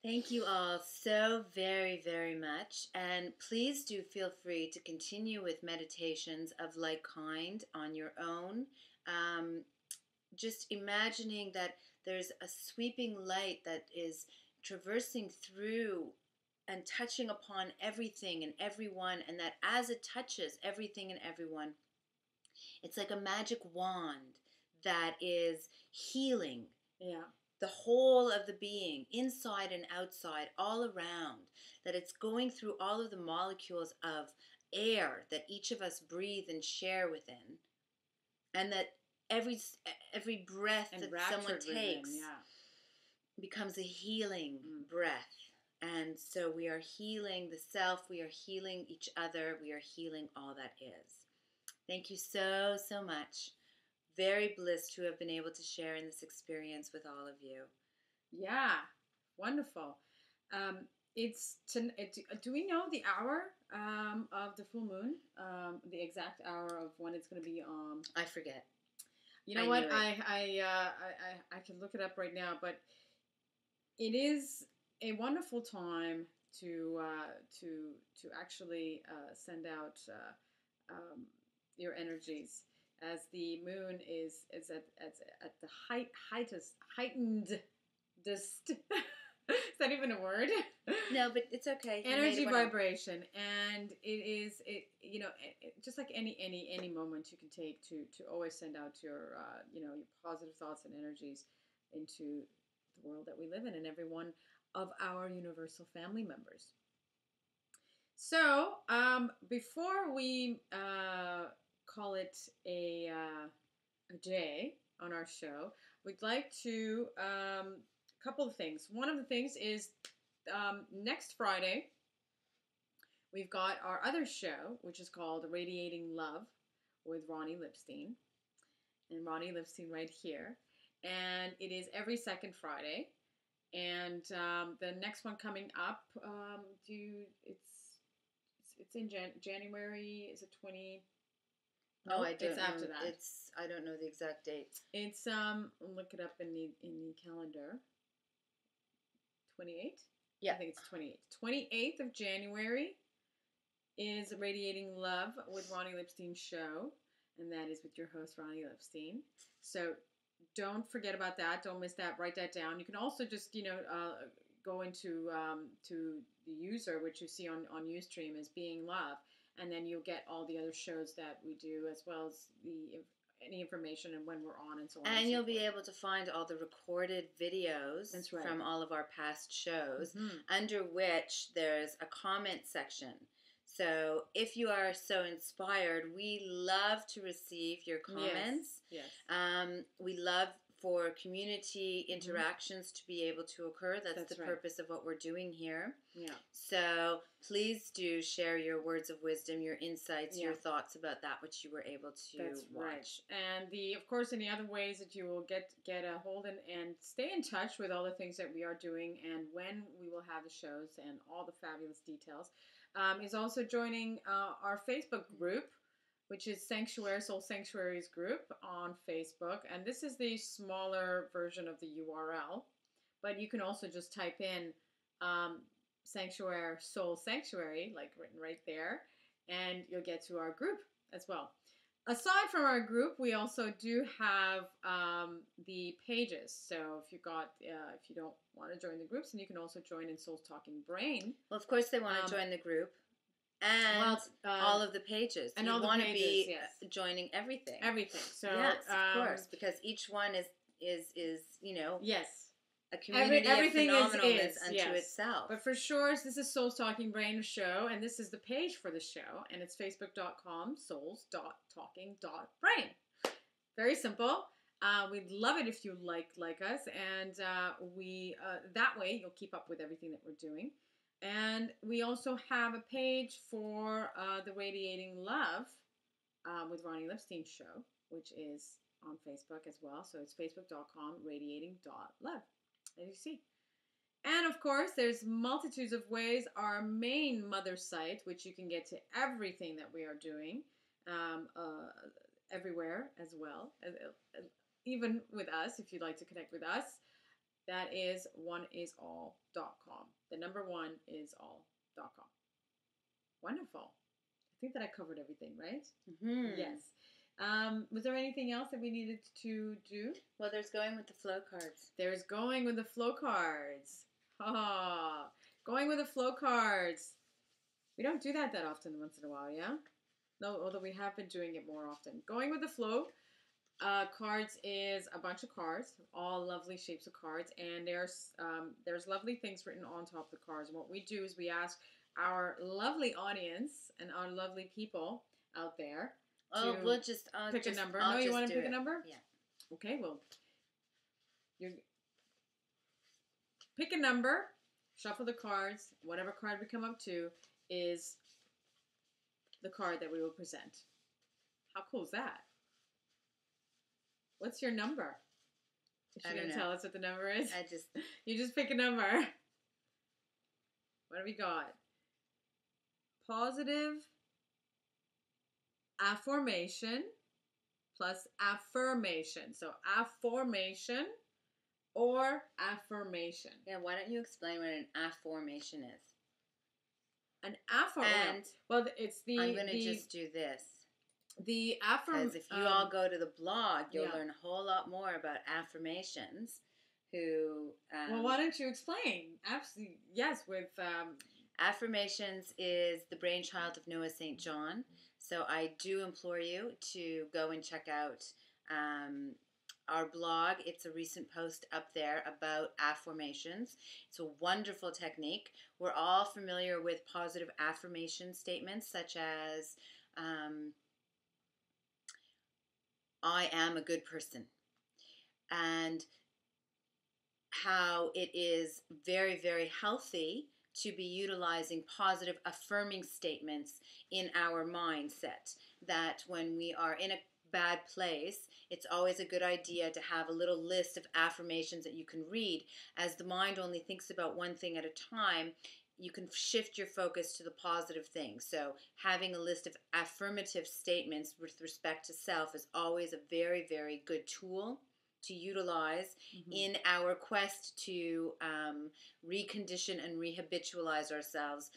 Thank you all so very, very much. And please do feel free to continue with meditations of like kind on your own. Just imagining that there's a sweeping light that is traversing through and touching upon everything and everyone, and that as it touches everything and everyone, it's like a magic wand that is healing. Yeah. The whole of the being, inside and outside, all around, that it's going through all of the molecules of air that each of us breathe and share within, and that every breath And that raptured someone within, takes yeah. becomes a healing breath. And so we are healing the self, we are healing each other, we are healing all that is. Thank you so, so much. Very blessed to have been able to share in this experience with all of you. Yeah, wonderful. Do we know the hour of the full moon? The exact hour of when it's going to be on? I forget. You know what? I can look it up right now, but it is a wonderful time to actually send out your energies, as the moon is at the heightened. Is that even a word? No, but it's okay. Energy vibration, and just like any moment you can take to always send out your your positive thoughts and energies into the world that we live in and every one of our universal family members. So before we call it a day on our show, we'd like to couple of things. One of the things is next Friday, we've got our other show, which is called Radiating Love with Ronnie Lipstein. And Ronnie Lipstein right here. And it is every second Friday. And the next one coming up, it's in January, is it 20? No, I don't it's after know. that. I don't know the exact date. It's look it up in the calendar. 28? Yeah. I think it's 28. 28th of January is Radiating Love with Ronnie Lipstein show, and that is with your host, Ronnie Lipstein. So don't forget about that. Don't miss that. Write that down. You can also just, go into to the user, which you see on Ustream as Being Love, and then you'll get all the other shows that we do, as well as any information and when we're on and so on. And you'll be able to find all the recorded videos from all of our past shows, under which there's a comment section. So if you are so inspired, we love to receive your comments. Yes. We love for community interactions to be able to occur. That's the purpose of what we're doing here. Yeah. So please do share your words of wisdom, your insights, your thoughts about that which you were able to watch. Right. And of course, any other ways that you will get a hold and stay in touch with all the things that we are doing and when we will have the shows and all the fabulous details, is also joining our Facebook group, which is Soul Sanctuaries group on Facebook. And this is the smaller version of the URL. But you can also just type in Soul Sanctuary, like written right there, and you'll get to our group as well. Aside from our group, we also do have the pages. So if you don't want to join the groups, then you can also join in Soul's Talking Brain. Well, of course they want to join the group. And all of the pages. And you all the want pages, to be yes. Joining everything. Everything. So yes, of course, because each one is yes, a community everything of phenomenalness is unto itself. But for sure, this is Soul's Talking Brain show, and this is the page for the show, and it's souls.talking.brain. Very simple. We'd love it if you like us, and we that way you'll keep up with everything that we're doing. And we also have a page for the Radiating Love with Ronnie Lipstein show, which is on Facebook as well. So it's facebook.com/radiating.love, as you see. And of course, there's multitudes of ways. Our main mother site, which you can get to everything that we are doing, everywhere as well, even with us, if you'd like to connect with us. That is oneisall.com. The number oneisall.com. Wonderful. I think that I covered everything, right? Mm-hmm. Yes. Was there anything else that we needed to do? Well, there's going with the flow cards. There's going with the flow cards. Going with the flow cards. We don't do that often once in a while, yeah? No, although we have been doing it more often. Going with the flow cards is a bunch of cards, all lovely shapes of cards, and there's lovely things written on top of the cards. And what we do is we ask our lovely audience and our lovely people out there to pick a number. No, you want to pick a number? Yeah. Okay, well, you pick a number, shuffle the cards. Whatever card we come up to is the card that we will present. How cool is that? What's your number? Is she going to tell us what the number is? You just pick a number. What have we got? Positive affirmation plus affirmation. So affirmation or affirmation. Yeah, why don't you explain what an affirmation is? An affirmation. And well, it's the. I'm going to just do this. The affirmation. Because if you all go to the blog, you'll yeah. learn a whole lot more about affirmations. Well, why don't you explain? Absolutely, yes. With affirmations is the brainchild of Noah St. John. So I do implore you to go and check out our blog. It's a recent post up there about affirmations. It's a wonderful technique. We're all familiar with positive affirmation statements such as I am a good person, and how it is very, very healthy to be utilizing positive affirming statements in our mindset. That when we are in a bad place, it's always a good idea to have a little list of affirmations that you can read. As the mind only thinks about one thing at a time, you can shift your focus to the positive things. So having a list of affirmative statements with respect to self is always a very, very good tool to utilize in our quest to recondition and rehabitualize ourselves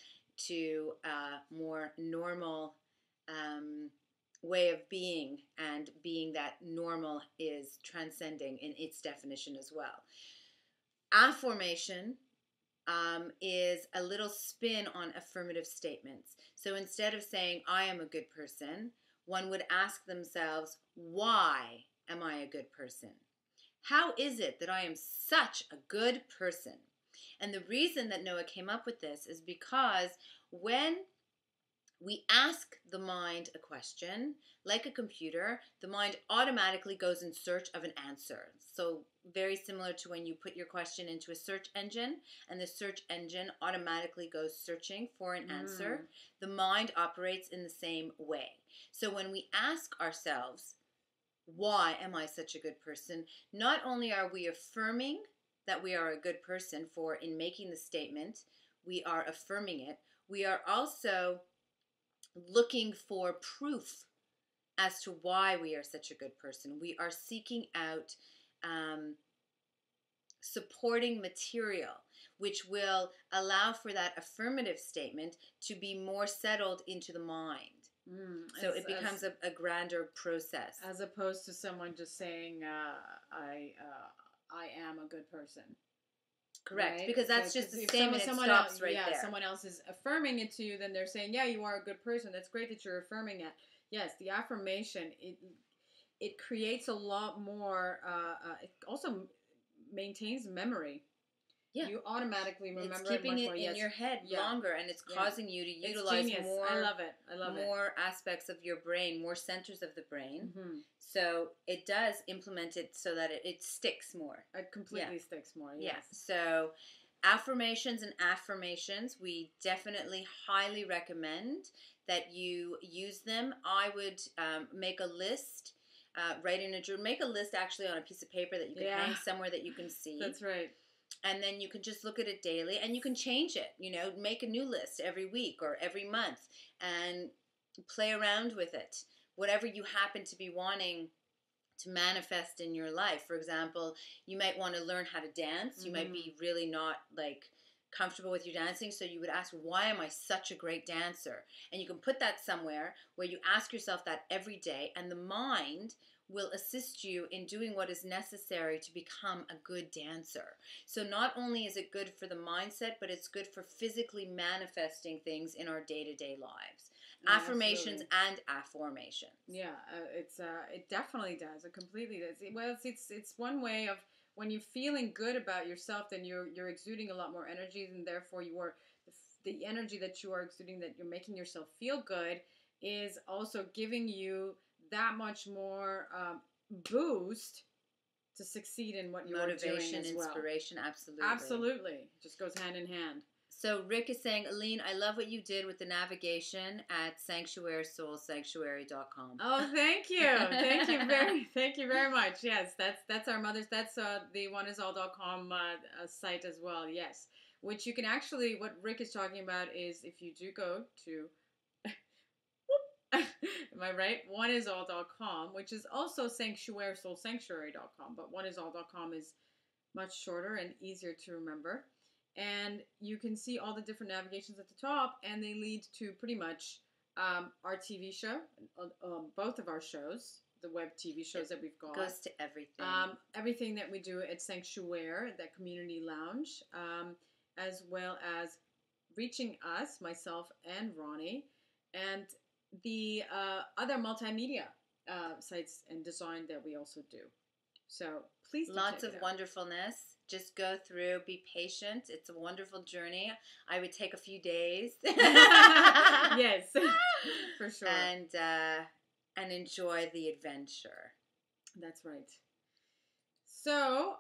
to a more normal way of being, and being that normal is transcending in its definition as well. Affirmation is a little spin on affirmative statements. So instead of saying, I am a good person, one would ask themselves, why am I a good person? How is it that I am such a good person? And the reason that Noah came up with this is because when we ask the mind a question, like a computer, the mind automatically goes in search of an answer. So very similar to when you put your question into a search engine and the search engine automatically goes searching for an answer. The mind operates in the same way. So when we ask ourselves, why am I such a good person? Not only are we affirming that we are a good person for in making the statement, we are affirming it. We are also looking for proof as to why we are such a good person. We are seeking out supporting material, which will allow for that affirmative statement to be more settled into the mind. So it becomes a grander process. As opposed to someone just saying, I am a good person. Correct, right? because that's just a statement. It stops right there. Someone else is affirming it to you, then they're saying, yeah, you are a good person. That's great that you're affirming it. Yes, the affirmation, it creates a lot more, it also maintains memory. Yeah. You automatically remember it's keeping it much more. In your head longer, and it's causing you to utilize more. I love it. More aspects of your brain, more centers of the brain. So it does implement it so that it sticks more. It completely sticks more. Yes. So affirmations and affirmations, we definitely highly recommend that you use them. I would make a list. Write in a journal. Make a list actually on a piece of paper that you can hang somewhere that you can see. That's right. And then you can just look at it daily, and you can change it, make a new list every week or every month and play around with it. Whatever you happen to be wanting to manifest in your life. For example, you might want to learn how to dance. You might be really not comfortable with your dancing, so you would ask, why am I such a great dancer? And you can put that somewhere where you ask yourself that every day, and the mind will assist you in doing what is necessary to become a good dancer. So not only is it good for the mindset, but it's good for physically manifesting things in our day-to-day lives. Yeah, affirmations and affirmations. Yeah, it definitely does. It completely does. Well, it's one way of, when you're feeling good about yourself, then you're exuding a lot more energy, and therefore the energy that you are exuding, that you're making yourself feel good, is also giving you that much more boost to succeed in what you're doing as well. Motivation, inspiration, absolutely. Absolutely. It just goes hand in hand. So Rick is saying, Aline, I love what you did with the navigation at sanctuarysoulsanctuary.com. Oh, thank you. Thank you very much. Yes, that's our mother's, that's the oneisall.com site as well. Yes. Which you can actually, what Rick is talking about is, if you do go to am I right? oneisall.com, which is also sanctuarysoulsanctuary.com, but oneisall.com is much shorter and easier to remember. And you can see all the different navigations at the top, and they lead to pretty much our TV show, both of our shows, the web TV shows that we've got. Goes to everything. Everything that we do at Sanctuaire, that community lounge, as well as reaching us, myself and Ronnie, and the other multimedia sites and design that we also do. So please do lots check of it out. wonderfulness. Just go through, be patient. It's a wonderful journey. I would take a few days. Yes, for sure. And enjoy the adventure. That's right. So,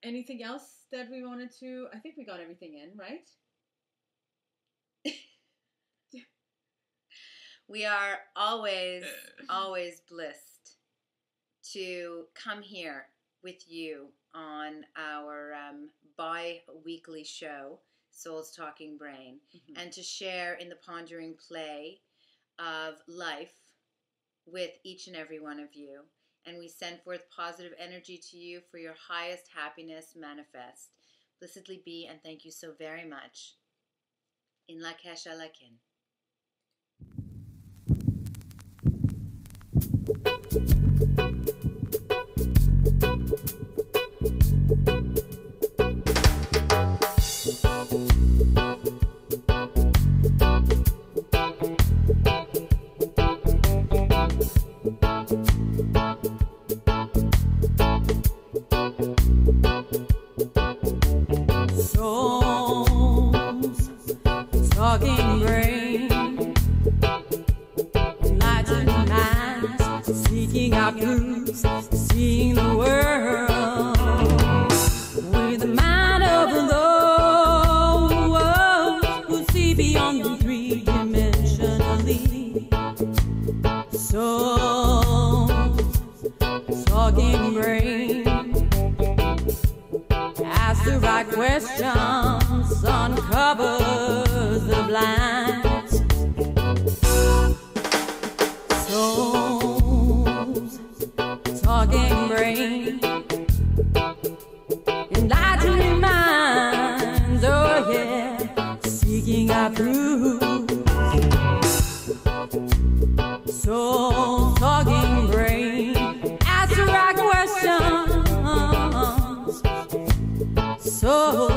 anything else that we wanted to? I think we got everything in, right? We are always blessed to come here with you on our bi-weekly show, Soul's Talking Brain, and to share in the pondering play of life with each and every one of you. And we send forth positive energy to you for your highest happiness manifest. Blessedly be, and thank you so very much. In Lakesh Alakin. Soul's talking brain, enlightened minds, seeking out clues, seeing the world with the mind of those who see beyond the three-dimensionally. Soul's talking brain. Ask the right questions, uncovers the blinds. Soul's talking brain, enlightening minds, oh yeah, seeking out truth. Soul's talking brain, ask the right questions. So